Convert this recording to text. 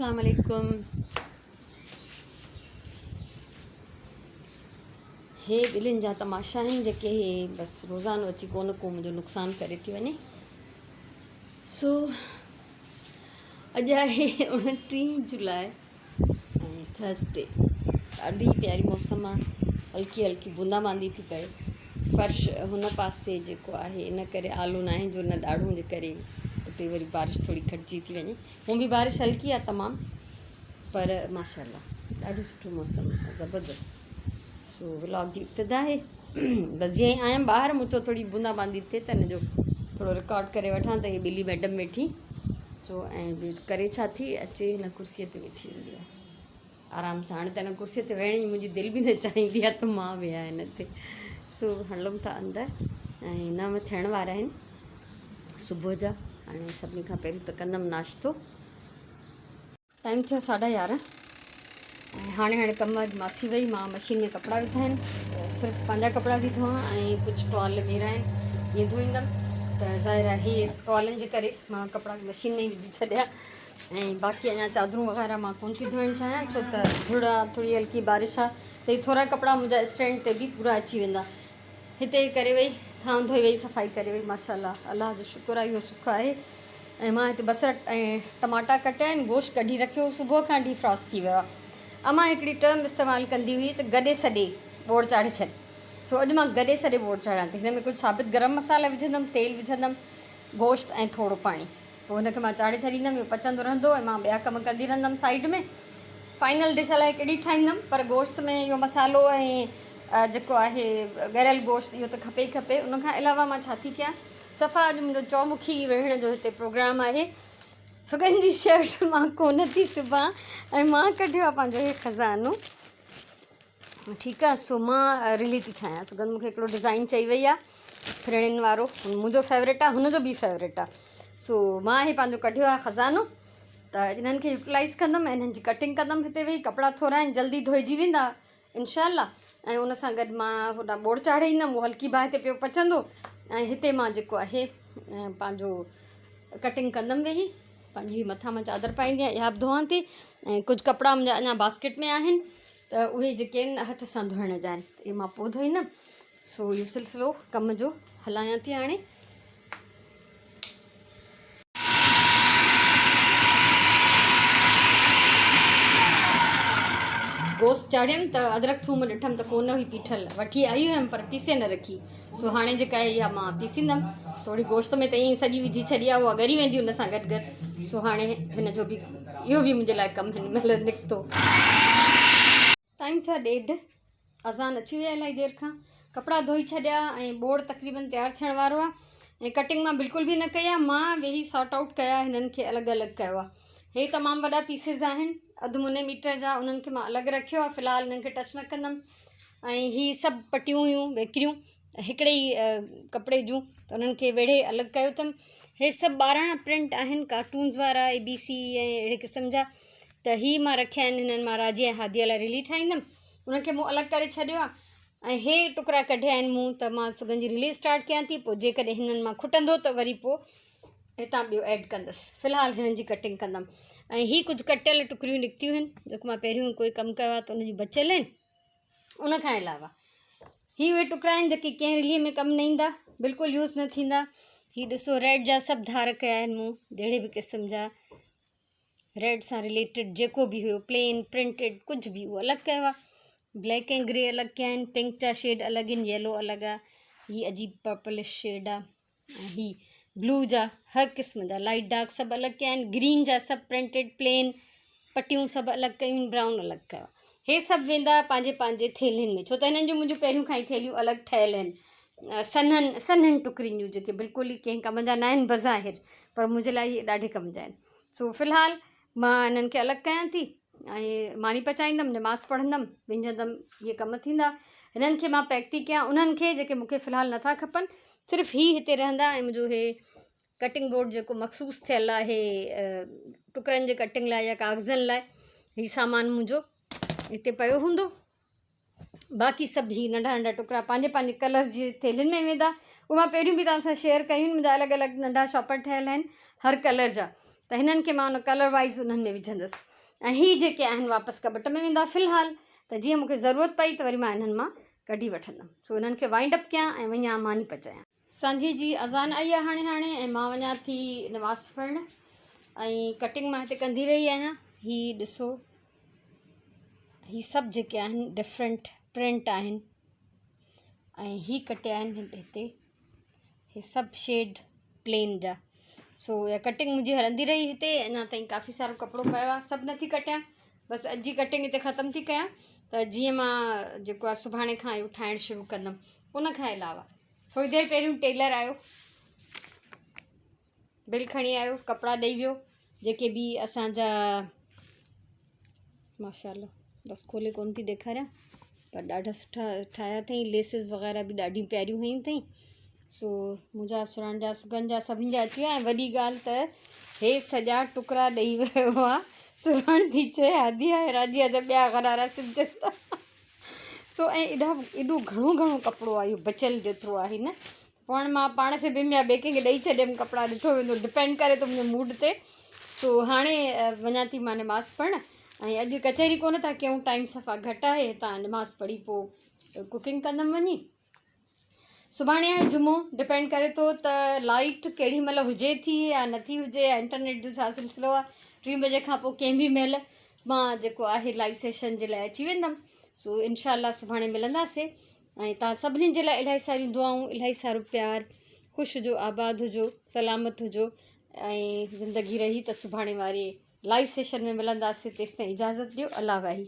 अस्सलाम वालेकुम। हे दिलनि जा तमाशा आहिनि जेके हे बसि रोज़ानो अची को न को मुंहिंजो नुक़सानु करे थी वञे। सो अॼु आहे 29 जुलाई ऐं थर्सडे। ॾाढी प्यारी मौसम आहे, हल्की हल्की बूंदाबांदी थी पए। फर्श हुन पासे जेको आहे इन करे आलो न आहे जो न ॾाढो जे करे उते वरी बारिश थोड़ी घटिजी थी वञे। हूअं बि बारिश हल्की आहे तमामु, पर माशाल्लाह ॾाढो सुठो मौसम आहे, ज़बरदस्त। सो व्लॉग जी इब्तिदा आहे। बसि जीअं ई आयमि ॿाहिरि मूं चयो थोरी बूंदाबांदी थिए त हिनजो थोरो रिकॉर्ड करे वठां त हीअ ॿिली मैडम वेठी। सो ऐं ॿियो करे छा थी अचे, हिन कुर्सीअ ते वेठी हूंदी आहे आराम सां। हाणे त हिन कुर्सीअ ते वेहण जी मुंहिंजी दिलि बि न चाहींदी आहे त मां वेहा हिन ते। सो हलूं था अंदरि ऐं नव थियण वारा आहिनि सुबुह जा। हाणे सभिनी खां पहिरियों त कंदमि नाश्तो। टाइम थियो 11:30 ऐं हाणे कमु मासी वई, मां मशीन में कपिड़ा विधा आहिनि। सिर्फ़ु पंहिंजा कपिड़ा थी धोआं ऐं कुझु टॉल मेरा आहिनि, इहे धोईंदमि। त ज़ाहिर आहे हीअ टॉलनि जे करे मां कपिड़ा मशीन में ई विझी छॾिया ऐं बाक़ी अञा चादरूं वग़ैरह मां कोन थी धोइणु चाहियां, छो त झुड़ आहे, थोरी हल्की बारिश आहे त हीअ थोरा कपिड़ा मुंहिंजा स्टैंड ते बि पूरा अची वेंदा। हिते करे वई, थांव धोई वई, सफ़ाई करे वई, माशाल्लाह अलाह जो शुक्र आहे, इहो सुख आहे। ऐं मां हिते बसर ऐं टमाटा कटिया आहिनि, गोश्त कढी रखियो, सुबुह खां डिफ्रॉस्ट थी वियो आहे। अमां हिकिड़ी टर्म इस्तेमालु कंदी हुई त गॾे सॾे बोड़ चाढ़े छॾ। सो अॼु मां गॾे सॾे बोड़ चाढ़ियां थी। हिन में कुझु साबित गरम मसाला विझंदमि, तेल विझंदमि, गोश्त ऐं थोरो पाणी, पोइ हिनखे मां चाढ़े छॾींदमि। इहो पचंदो रहंदो ऐं मां ॿिया कम कंदी रहंदमि साइड में। फाइनल डिश अलाए कहिड़ी ठाहींदमि, पर गोश्त में इहो मसालो ऐं जेको आहे ॻरियल गोश्त इहो त खपे ई खपे। उनखां अलावा मां छा थी कयां, सफ़ा अॼु मुंहिंजो चौमुखी वेहण जो हिते प्रोग्राम आहे। सुगन जी शर्ट मां कोन थी सिबां ऐं मां कढियो आहे पंहिंजो इहो खज़ानो, ठीकु आहे। सो मां रिली थी ठाहियां। सुगन मूंखे हिकिड़ो डिज़ाइन चई वई आहे फ्रिड़ियुनि वारो, मुंहिंजो फेवरेट आहे, हुनजो बि फेवरेट आहे। सो मां इहे पंहिंजो कढियो आहे ख़ज़ानो, त इन्हनि खे यूटिलाइज़ कंदमि ऐं इन्हनि जी कटिंग कंदमि। हिते वेही कपिड़ा थोरा आहिनि, जल्दी धोइजी वेंदा इंशाअल्लाह। ऐं उन सां गॾु मां होॾां बोड़ चाढ़े ईंदमि, उहो हल्की बाहि ते पियो पचंदो ऐं हिते मां जेको आहे पंहिंजो कटिंग कंदमि वेही। पंहिंजी मथां मां चादर पाईंदी आहियां, इहा बि धोआं थी ऐं कुझु कपिड़ा मुंहिंजा अञा बास्केट में आहिनि त उहे जेके आहिनि हथ सां धोइण जा आहिनि, इहे मां पोइ धोईंदमि। सो इहो सिलसिलो कम जो हलायां थी। हाणे गोश्त चाढ़ियमि त अदरक थूम ॾिठमि त कोन हुई पीठल, वठी आई हुयमि पर पीसे न रखी। सो हाणे जेका आहे इहा मां पीसींदमि। थोरी गोश्त में त ईअं सॼी विझी छॾी आहे, उहा ॻरी वेंदी हुन सां गॾु गॾु। सो हाणे हिन जो बि इहो बि मुंहिंजे लाइ कमु हिन महिल निकितो। टाइम थिया 1:30, अज़ान अची विया इलाही देरि खां। कपिड़ा धोई छॾिया ऐं बोड़ तक़रीबन तयारु थियण वारो आहे ऐं कटिंग मां बिल्कुलु बि न कई आहे। मां वेही सॉर्ट आउट कया, हिननि खे अलॻि अलॻि कयो आहे। हे तमामु वॾा पीसिस आहिनि, 1/2 मुने मीटर जा, उन्हनि खे मां अलॻि रखियो आहे। फ़िलहालु हिननि खे टच न कंदमि। ऐं हीअ सभु पटियूं हुयूं वेकिरियूं हिकिड़े ई कपिड़े जूं, त उन्हनि खे वेड़े अलॻि कयो अथमि। हे सभु 12 प्रिंट आहिनि, कार्टून्स वारा, ABC ऐं अहिड़े क़िस्म जा। त हीअ मां रखिया आहिनि, हिननि मां राजी ऐं हादीअ लाइ रिली ठाहींदमि। उनखे मूं अलॻि करे छॾियो आहे ऐं हे टुकड़ा कढिया आहिनि मूं, त मां सुगन जी रिलीज़ स्टार्ट कयां थी। पोइ जेकॾहिं हिननि मां खुटंदो त वरी पोइ हितां ॿियो ऐड कंदसि। फ़िलहालु हिननि जी कटिंग कंदमि। ऐं हीअ कुझु कटियल टुकड़ियूं निकितियूं आहिनि जेको मां पहिरियों कोई कमु कयो आहे त उनजी बचियल आहिनि। उनखां अलावा हीअ उहे टुकड़ा आहिनि जेके कंहिं रिलीअ में कमु न ईंदा, बिल्कुलु यूज़ न थींदा। हीअ ॾिसो रेड जा सभु धार कया आहिनि मूं, जहिड़े बि क़िस्म जा रेड सां रिलेटेड जेको बि हुयो, प्लेन प्रिंटेड कुझु बि, उहो अलॻि कयो आहे। ब्लैक ऐं ग्रे अलॻि कया आहिनि, पिंक जा शेड अलॻि आहिनि, येलो अलॻि आहे, हीअ अजीब पर्पलिश शेड आहे, ऐं हीअ ब्लू जा हर क़िस्म जा लाइट डार्क सभु अलॻि कया आहिनि। ग्रीन जा सभु प्रिंटेड प्लेन पटियूं सभु अलॻि कयूं, ब्राउन अलॻि कयो। हे सभु वेंदा पंहिंजे पंहिंजे थेलियुनि में, छो त हिननि जूं मुंहिंजूं पहिरियों खां ई थेलियूं अलॻि ठहियल आहिनि सन्हनि टुकरियुनि जूं, जेके बिल्कुलु ई कंहिं कम जा न आहिनि बज़ाहिर, पर मुंहिंजे लाइ इहे ॾाढे कम जा आहिनि। सो फ़िलहालु मां हिननि खे अलॻि कयां थी ऐं मानी पचाईंदमि, नमाज़ पढ़ंदमि, विझंदमि, इहे कम थींदा। हिननि खे मां पैक थी कयां, उन्हनि खे जेके मूंखे फ़िलहालु नथा खपनि, सिर्फ़ु ही हिते रहंदा। ऐं मुंहिंजो हे कटिंग बोर्ड जेको मख़सूस थियल आहे टुकड़नि जे कटिंग लाइ या कागज़नि लाइ, हीउ सामान मुंहिंजो हिते पियो हूंदो। बाक़ी सभु ही नंढा नंढा टुकड़ा पंहिंजे पंहिंजे कलर्स जी थेलियुनि में वेंदा। उहे मां पहिरियों बि तव्हां सां शेयर कयूं, मुंहिंजा अलॻि अलॻि नंढा शॉपर ठहियल आहिनि हर कलर जा, त हिननि खे मां उन कलर वाइज़ उन्हनि में विझंदसि। ऐं ही जेके आहिनि वापसि कॿट में वेंदा फ़िलहालु, त जीअं मूंखे ज़रूरत पई त वरी मां इन्हनि मां कढी वठंदमि। सो इन्हनि खे वाइंड अप कयां ऐं वञा मानी पचायां। सांझे जी अज़ान आई आहे हाणे ऐं मां वञा थी नमाज़ पढ़णु ऐं कटिंग मां हिते कंदी रही आहियां। हीअ ॾिसो, हीअ सभु जेके आहिनि डिफरेंट प्रिंट आहिनि ऐं हीअ कटिया आहिनि हिते, हीअ सभु शेड प्लेन जा। सो इहा कटिंग मुंहिंजी हलंदी रही हिते, अञा ताईं काफ़ी सारो कपिड़ो पियो आहे, सभु नथी कटियां, बसि अॼु जी कटिंग हिते ख़तमु थी कयां त जीअं मां जेको आहे सुभाणे खां इहो ठाहिणु शुरू कंदमि। उन खां अलावा थोरी देरि पहिरियों टेलर आयो, बिल खणी आयो, कपिड़ा ॾेई वियो, जेके बि असांजा माशाल्लाह, बसि खोले कोन थी ॾेखारियां, पर ॾाढा सुठा ठाहिया अथई, लेसिस वग़ैरह बि ॾाढियूं प्यारियूं हुयूं अथई। सो मुंहिंजा सुरण जा सुगन जा सभिनी जा अची विया। ऐं वॾी ॻाल्हि त हे सॼा टुकड़ा ॾेई वियो आहे, सुरण थी चए आदि आहे राजी आहे त ॿिया गरारा सिबजनि था। सो ऐं एॾो घणो कपिड़ो आहे इहो, बचियलु जेतिरो आहे न, पाण सिबियमि या ॿिए कंहिंखे ॾेई छॾियमि, कपिड़ा ॾिठो वेंदो, डिपेंड करे थो मुंहिंजे मूड ते। सो हाणे वञा थी मां नमाज़ पढ़णु, ऐं अॼु कचहरी कोन था कयूं, टाइम सफ़ा घटि आहे, हितां नमाज़ पढ़ी पोइ कुकिंग कंदमि वञी। सुभाणे आहे जुमो, डिपेंड करे थो त लाइट केॾी महिल हुजे थी या नथी हुजे, या इंटरनेट जो छा सिलसिलो आहे। 3 बजे खां पोइ कंहिं बि महिल मां जेको आहे लाइव सेशन जे लाइ अची वेंदमि। सो इनशाला सुभाणे मिलंदासीं ऐं तव्हां सभिनीनि जे लाइ इलाही सारियूं दुआऊं, इलाही सारो प्यार, ख़ुशि हुजो, आबाद हुजो, सलामत हुजो ऐं ज़िंदगी रही त सुभाणे वारे लाइव सेशन में मिलंदासीं। तेसिताईं इजाज़त ॾियो। अल्लाह वाही।